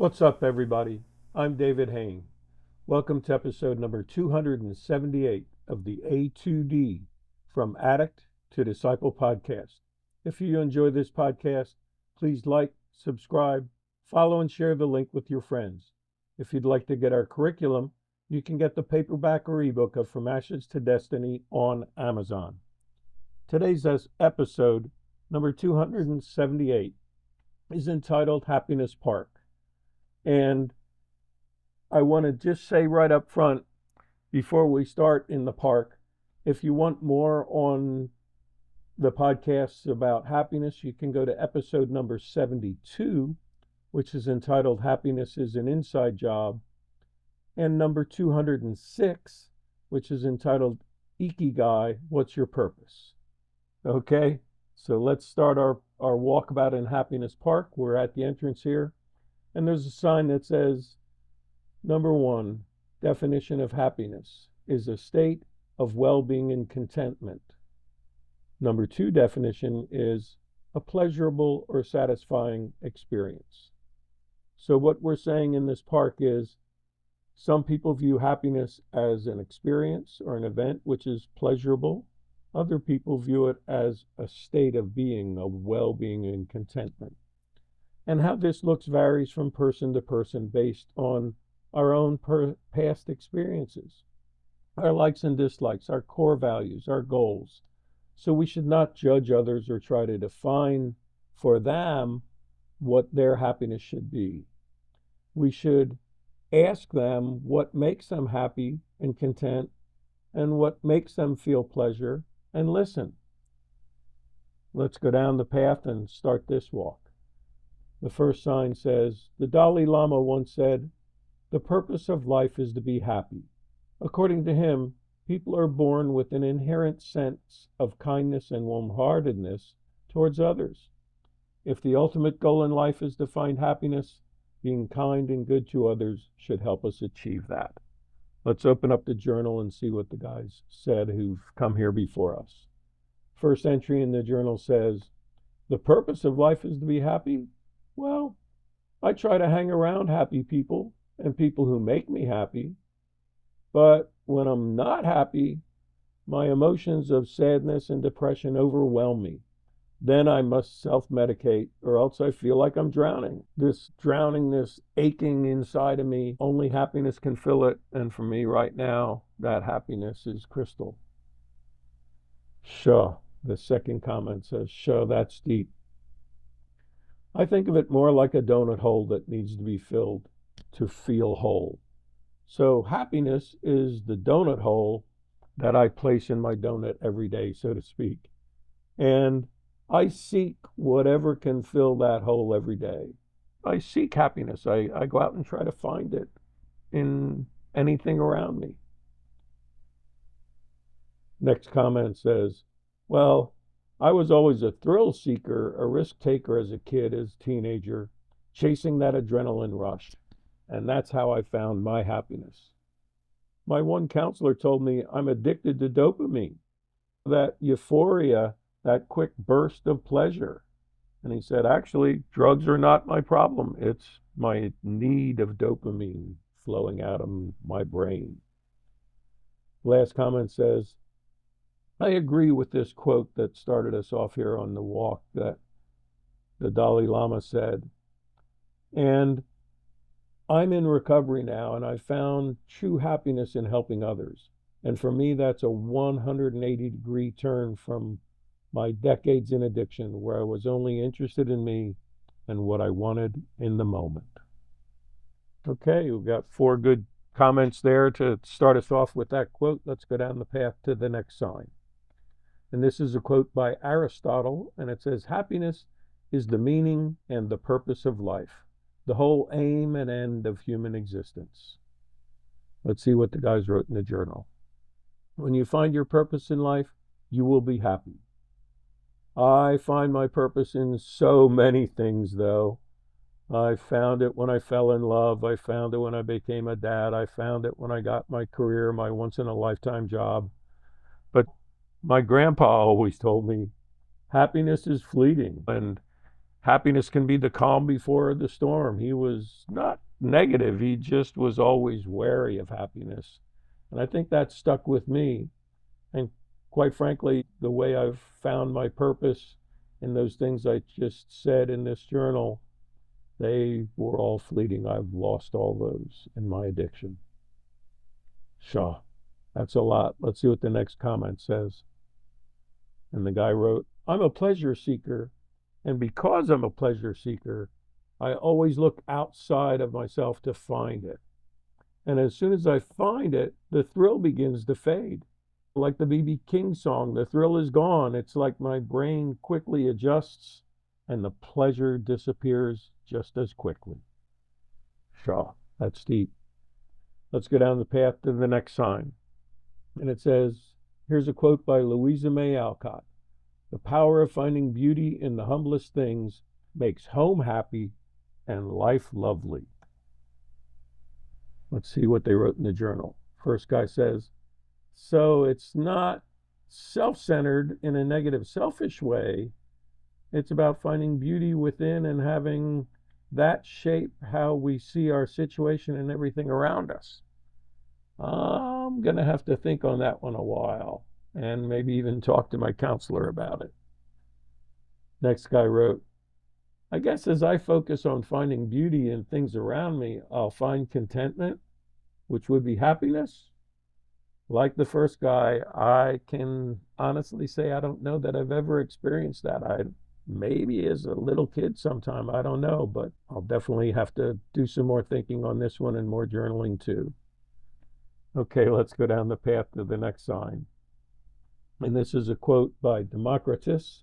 What's up, everybody? I'm David Hain. Welcome to episode number 278 of the A2D From Addict to Disciple podcast. If you enjoy this podcast, please like, subscribe, follow, and share the link with your friends. If you'd like to get our curriculum, you can get the paperback or ebook of From Ashes to Destiny on Amazon. Today's episode, number 278, is entitled Happiness Park. And I want to just say right up front, before we start in the park, if you want more on the podcasts about happiness, you can go to episode number 72, which is entitled Happiness is an Inside Job, and number 206, which is entitled Ikigai, What's Your Purpose? Okay, so let's start our walkabout in Happiness Park. We're at the entrance here. And there's a sign that says, number 1, definition of happiness is a state of well-being and contentment. Number 2 definition is a pleasurable or satisfying experience. So what we're saying in this park is some people view happiness as an experience or an event which is pleasurable. Other people view it as a state of being, of well-being and contentment. And how this looks varies from person to person based on our own past experiences, our likes and dislikes, our core values, our goals. So we should not judge others or try to define for them what their happiness should be. We should ask them what makes them happy and content and what makes them feel pleasure and listen. Let's go down the path and start this walk. The first sign says, the Dalai Lama once said, the purpose of life is to be happy. According to him, people are born with an inherent sense of kindness and warm-heartedness towards others. If the ultimate goal in life is to find happiness, being kind and good to others should help us achieve that. Let's open up the journal and see what the guys said who've come here before us. First entry in the journal says, the purpose of life is to be happy. Well, I try to hang around happy people and people who make me happy. But when I'm not happy, my emotions of sadness and depression overwhelm me. Then I must self-medicate or else I feel like I'm drowning. This aching inside of me, only happiness can fill it. And for me right now, that happiness is crystal. Sure. The second comment says, sure, that's deep. I think of it more like a donut hole that needs to be filled to feel whole. So happiness is the donut hole that I place in my donut every day, so to speak. And I seek whatever can fill that hole every day. I seek happiness. I go out and try to find it in anything around me. Next comment says, well, I was always a thrill seeker, a risk taker as a kid, as a teenager, chasing that adrenaline rush. And that's how I found my happiness. My one counselor told me I'm addicted to dopamine, that euphoria, that quick burst of pleasure. And he said, actually, drugs are not my problem. It's my need of dopamine flowing out of my brain. Last comment says, I agree with this quote that started us off here on the walk that the Dalai Lama said. And I'm in recovery now, and I found true happiness in helping others. And for me, that's a 180-degree turn from my decades in addiction, where I was only interested in me and what I wanted in the moment. Okay, we've got 4 good comments there to start us off with that quote. Let's go down the path to the next sign. And this is a quote by Aristotle, and it says, happiness is the meaning and the purpose of life, the whole aim and end of human existence. Let's see what the guys wrote in the journal. When you find your purpose in life, you will be happy. I find my purpose in so many things, though. I found it when I fell in love. I found it when I became a dad. I found it when I got my career, my once-in-a-lifetime job. My grandpa always told me, happiness is fleeting. And happiness can be the calm before the storm. He was not negative. He just was always wary of happiness. And I think that stuck with me. And quite frankly, the way I've found my purpose in those things I just said in this journal, they were all fleeting. I've lost all those in my addiction. Shaw, that's a lot. Let's see what the next comment says. And the guy wrote, I'm a pleasure seeker. And because I'm a pleasure seeker, I always look outside of myself to find it. And as soon as I find it, the thrill begins to fade. Like the B.B. King song, the thrill is gone. It's like my brain quickly adjusts and the pleasure disappears just as quickly. Shaw, that's deep. Let's go down the path to the next sign. And it says, here's a quote by Louisa May Alcott. The power of finding beauty in the humblest things makes home happy and life lovely. Let's see what they wrote in the journal. First guy says, so it's not self-centered in a negative, selfish way. It's about finding beauty within and having that shape how we see our situation and everything around us. I'm going to have to think on that one a while and maybe even talk to my counselor about it. Next guy wrote, I guess as I focus on finding beauty in things around me, I'll find contentment, which would be happiness. Like the first guy, I can honestly say I don't know that I've ever experienced that. Maybe as a little kid sometime, I don't know, but I'll definitely have to do some more thinking on this one and more journaling too. Okay, let's go down the path to the next sign. And this is a quote by Democritus,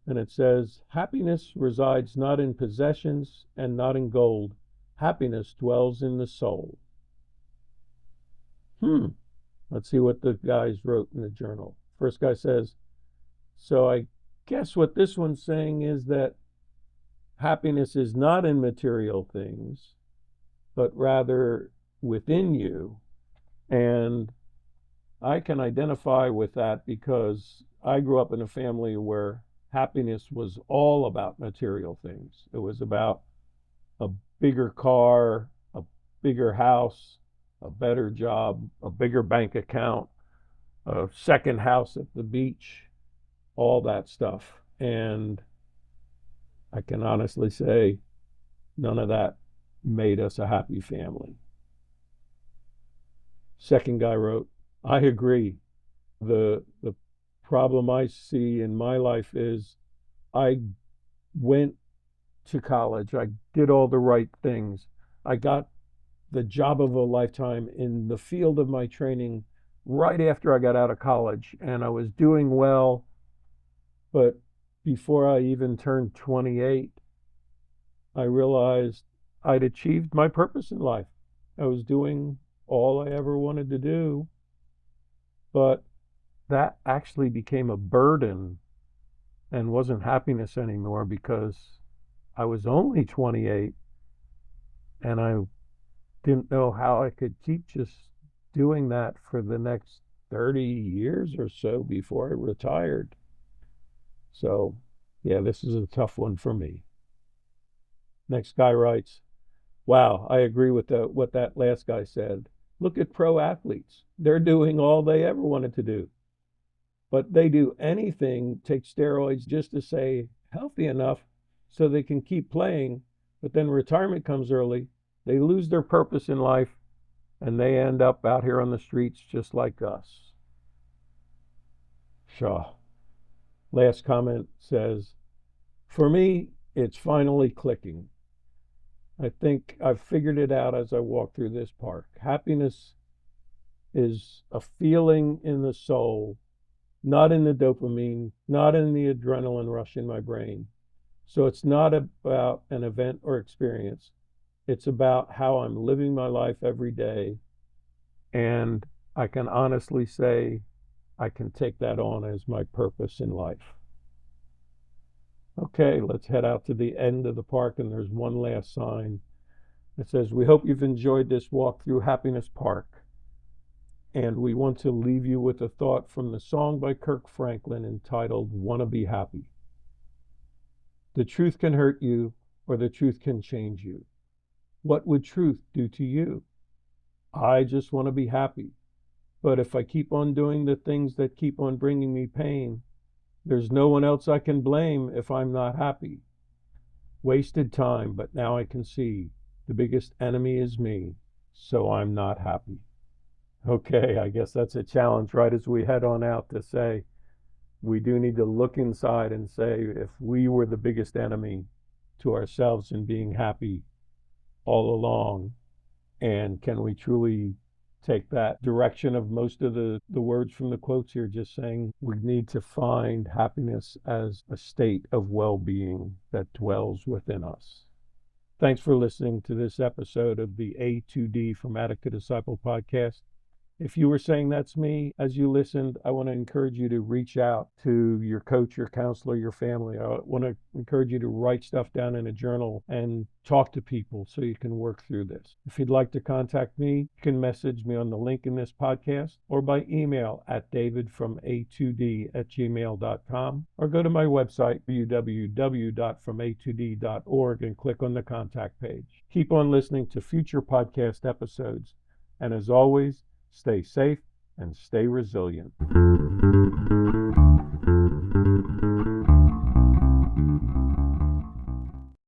and it says, happiness resides not in possessions and not in gold. Happiness dwells in the soul. Let's see what the guys wrote in the journal. First guy says, so I guess what this one's saying is that happiness is not in material things, but rather within you. And I can identify with that because I grew up in a family where happiness was all about material things. It was about a bigger car, a bigger house, a better job, a bigger bank account, a second house at the beach, all that stuff. And I can honestly say none of that made us a happy family. Second guy wrote, I agree. The problem I see in my life is I went to college. I did all the right things. I got the job of a lifetime in the field of my training right after I got out of college, and I was doing well. But before I even turned 28, I realized I'd achieved my purpose in life. I was doing all I ever wanted to do, but that actually became a burden and wasn't happiness anymore because I was only 28 and I didn't know how I could keep just doing that for the next 30 years or so before I retired. So, yeah, this is a tough one for me. Next guy writes, wow, I agree with what that last guy said. Look at pro athletes. They're doing all they ever wanted to do. But they do anything, take steroids just to stay healthy enough so they can keep playing. But then retirement comes early. They lose their purpose in life and they end up out here on the streets just like us. Shaw. Last comment says, for me, it's finally clicking. I think I've figured it out as I walk through this park. Happiness is a feeling in the soul, not in the dopamine, not in the adrenaline rush in my brain. So it's not about an event or experience. It's about how I'm living my life every day. And I can honestly say I can take that on as my purpose in life. Okay, let's head out to the end of the park, and there's one last sign. It says, we hope you've enjoyed this walk through Happiness Park. And we want to leave you with a thought from the song by Kirk Franklin entitled, Wanna Be Happy. The truth can hurt you, or the truth can change you. What would truth do to you? I just want to be happy. But if I keep on doing the things that keep on bringing me pain, there's no one else I can blame if I'm not happy. Wasted time, but now I can see the biggest enemy is me, so I'm not happy. Okay, I guess that's a challenge right as we head on out to say we do need to look inside and say if we were the biggest enemy to ourselves in being happy all along, and can we truly take that direction of most of the words from the quotes here, just saying we need to find happiness as a state of well-being that dwells within us. Thanks for listening to this episode of the A2D from Addict to Disciple podcast. If you were saying that's me as you listened, I want to encourage you to reach out to your coach, your counselor, your family. I want to encourage you to write stuff down in a journal and talk to people so you can work through this. If you'd like to contact me, you can message me on the link in this podcast or by email at davidfroma2d@gmail.com, or go to my website, www.froma2d.org, and click on the contact page. Keep on listening to future podcast episodes. And as always, stay safe and stay resilient.